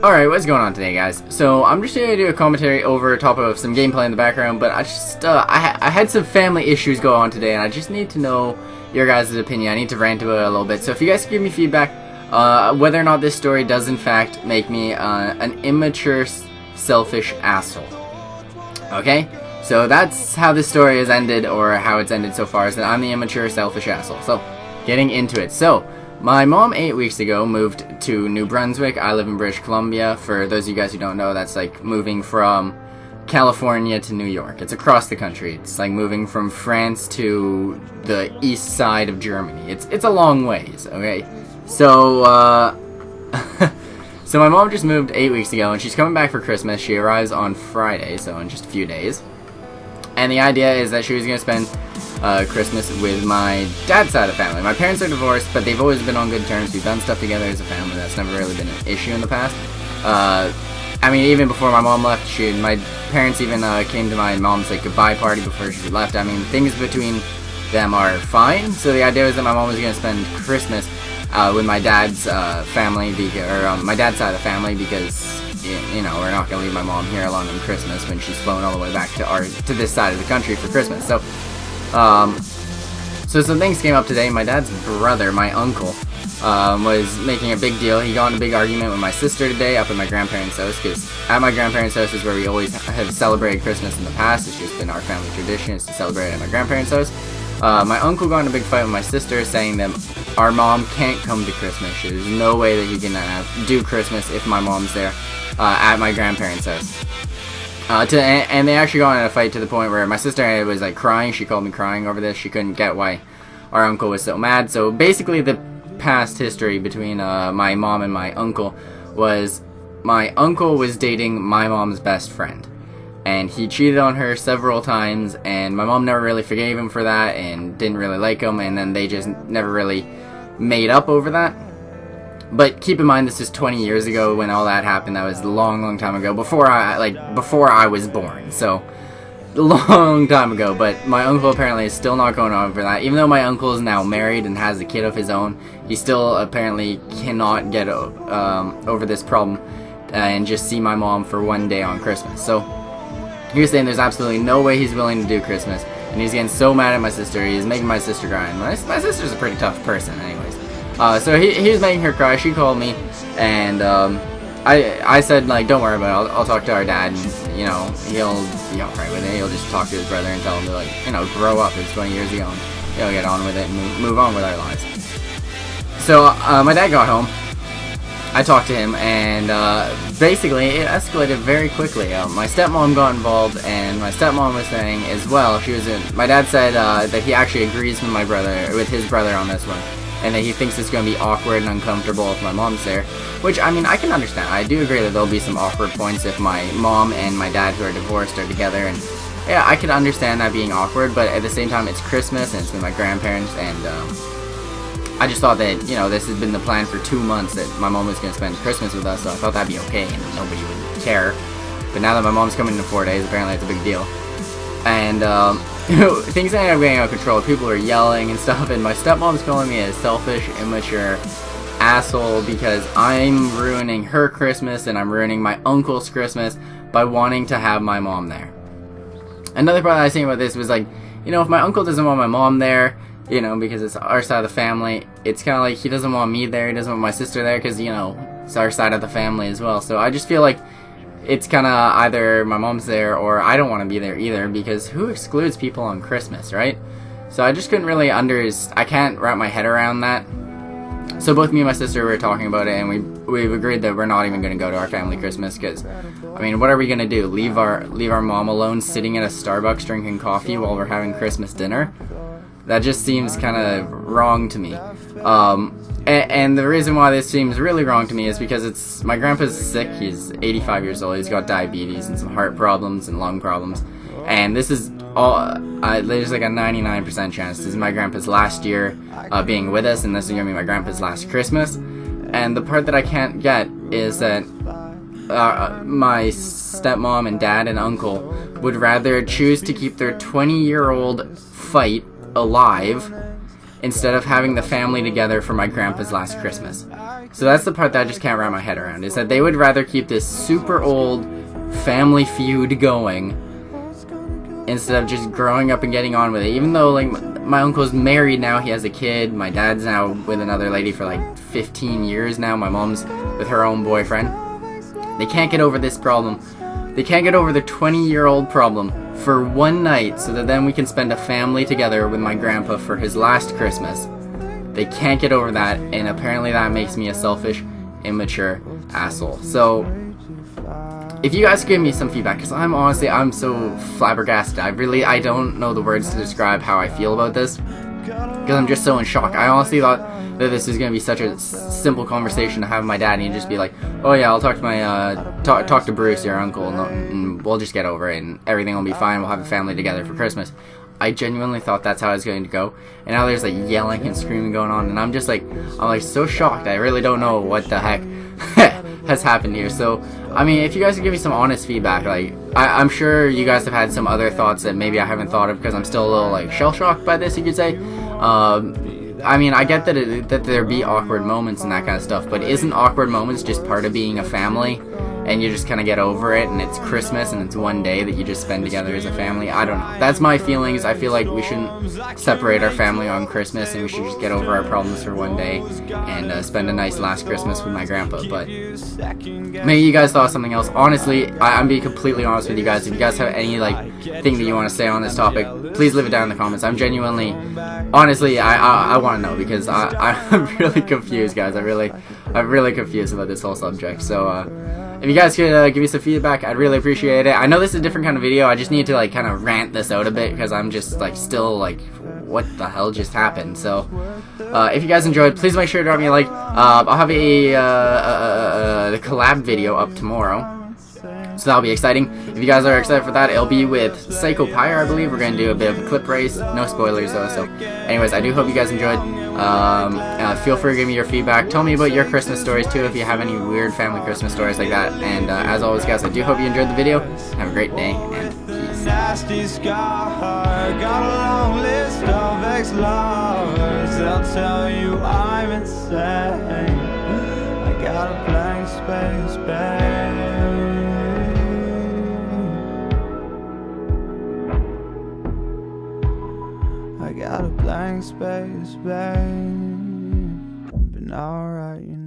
Alright, what's going on today, guys? So, I'm just going to do a commentary over top of some gameplay in the background, but I had some family issues go on today, and I just need to know your guys' opinion. I need to rant about it a little bit. So, if you guys can give me feedback, whether or not this story does in fact make me an immature, selfish asshole. Okay? So, that's how this story has ended, or how it's ended so far, is that I'm the immature, selfish asshole. So, getting into it. So, my mom 8 weeks ago moved to New Brunswick. I live in British Columbia. For those of you guys who don't know, that's like moving from California to New York. It's across the country. It's like moving from France to the east side of Germany. It's a long ways, okay? So, so my mom just moved 8 weeks ago, and she's coming back for Christmas. She arrives on Friday, so in just a few days. And the idea is that she was going to spend Christmas with my dad's side of the family. My parents are divorced, but they've always been on good terms. We've done stuff together as a family. That's never really been an issue in the past. I mean, even before my mom left, my parents even came to my mom's like goodbye party before she left. I mean, things between them are fine. So the idea was that my mom was going to spend Christmas with my dad's family, my dad's side of the family, because you know, we're not going to leave my mom here alone on Christmas when she's flown all the way back to this side of the country for Christmas. So so some things came up today. My dad's brother, my uncle, was making a big deal. He got in a big argument with my sister today up at my grandparents' house, because at my grandparents' house is where we always have celebrated Christmas in the past. It's just been our family tradition is to celebrate at my grandparents' house. My uncle got in a big fight with my sister, saying that our mom can't come to Christmas. There's no way that he can do Christmas if my mom's there at my grandparents' house. And they actually got in a fight to the point where my sister was like crying. She called me crying over this. She couldn't get why our uncle was so mad. So basically the past history between my mom and my uncle was my uncle was dating my mom's best friend. And he cheated on her several times, and my mom never really forgave him for that and didn't really like him, and then they just never really made up over that. But keep in mind, this is 20 years ago when all that happened. That was a long, long time ago, before I was born. So, a long time ago. But my uncle apparently is still not going on for that. Even though my uncle is now married and has a kid of his own, he still apparently cannot get over this problem and just see my mom for one day on Christmas. So, he was saying there's absolutely no way he's willing to do Christmas, and he's getting so mad at my sister. He's making my sister cry. And my sister's a pretty tough person, anyways. So he was making her cry. She called me, and I said, like, don't worry about it. I'll talk to our dad, and, you know, he'll be alright with it. He'll just talk to his brother and tell him to, like, you know, grow up. It's 20 years ago, and he'll get on with it and move on with our lives. So my dad got home. I talked to him, and basically it escalated very quickly. My stepmom got involved, and my stepmom was saying as well. My dad said that he actually agrees with his brother on this one, and that he thinks it's going to be awkward and uncomfortable if my mom's there. Which, I mean, I can understand. I do agree that there'll be some awkward points if my mom and my dad, who are divorced, are together, and yeah, I can understand that being awkward. But at the same time, it's Christmas and it's with my grandparents, and I just thought that, you know, this has been the plan for 2 months that my mom was going to spend Christmas with us, so I thought that'd be okay and nobody would care. But now that my mom's coming in 4 days, apparently it's a big deal. And things ended up getting out of control. People are yelling and stuff, and my stepmom's calling me a selfish, immature asshole because I'm ruining her Christmas and I'm ruining my uncle's Christmas by wanting to have my mom there. Another part I was thinking about this was, like, you know, if my uncle doesn't want my mom there, you know, because it's our side of the family, it's kind of like he doesn't want me there, he doesn't want my sister there, because, you know, it's our side of the family as well. So I just feel like it's kind of either my mom's there or I don't want to be there either, because who excludes people on Christmas, right? So I just couldn't really I can't wrap my head around that. So both me and my sister were talking about it, and we've agreed that we're not even going to go to our family Christmas, because, I mean, what are we going to do? Leave our mom alone sitting at a Starbucks drinking coffee while we're having Christmas dinner? That just seems kind of wrong to me. And the reason why this seems really wrong to me is because my grandpa's sick. He's 85 years old. He's got diabetes and some heart problems and lung problems. And this is all, there's like a 99% chance this is my grandpa's last year being with us, and this is going to be my grandpa's last Christmas. And the part that I can't get is that my stepmom and dad and uncle would rather choose to keep their 20-year-old fight alive instead of having the family together for my grandpa's last Christmas. So that's the part that I just can't wrap my head around, is that they would rather keep this super old family feud going instead of just growing up and getting on with it. Even though, like, my uncle's married now, he has a kid, my dad's now with another lady for like 15 years now, my mom's with her own boyfriend. They can't get over this problem. They can't get over the 20-year-old problem for one night so that then we can spend a family together with my grandpa for his last Christmas. They can't get over that, and apparently that makes me a selfish, immature asshole. So if you guys give me some feedback, because I'm so flabbergasted. I don't know the words to describe how I feel about this, because I'm just so in shock. I honestly thought that this was going to be such a simple conversation to have with my dad, and he'd just be like, oh yeah, I'll talk to my, talk to Bruce, your uncle, and we'll just get over it, and everything will be fine, we'll have a family together for Christmas. I genuinely thought that's how it was going to go, and now there's like yelling and screaming going on, and I'm so shocked. I really don't know what the heck has happened here. So I mean, if you guys could give me some honest feedback, like I'm sure you guys have had some other thoughts that maybe I haven't thought of, because I'm still a little like shell shocked by this, you could say. I mean, I get that there be awkward moments and that kind of stuff, but isn't awkward moments just part of being a family? And you just kind of get over it, and it's Christmas, and it's one day that you just spend together as a family. I don't know. That's my feelings. I feel like we shouldn't separate our family on Christmas, and we should just get over our problems for one day and spend a nice last Christmas with my grandpa. But maybe you guys thought something else. Honestly, I'm being completely honest with you guys. If you guys have any thing that you want to say on this topic, please leave it down in the comments. I'm genuinely, honestly, I want to know, because I'm really confused, guys. I'm really confused about this whole subject. So if you guys could give me some feedback, I'd really appreciate it. I know this is a different kind of video. I just need to kind of rant this out a bit, because I'm just still what the hell just happened? So if you guys enjoyed, please make sure to drop me a like. I'll have the collab video up tomorrow, so that'll be exciting. If you guys are excited for that, it'll be with PsyQo, I believe. We're gonna do a bit of a clip race. No spoilers though. So anyways, I do hope you guys enjoyed. Feel free to give me your feedback. Tell me about your Christmas stories too, if you have any weird family Christmas stories like that. And as always, guys, I do hope you enjoyed the video. Have a great day, and peace. Nasty scar, got a long list of ex-lovers. They'll tell you I'm insane. I got a blank space, babe. I got a blank space, babe. Been alright, you know.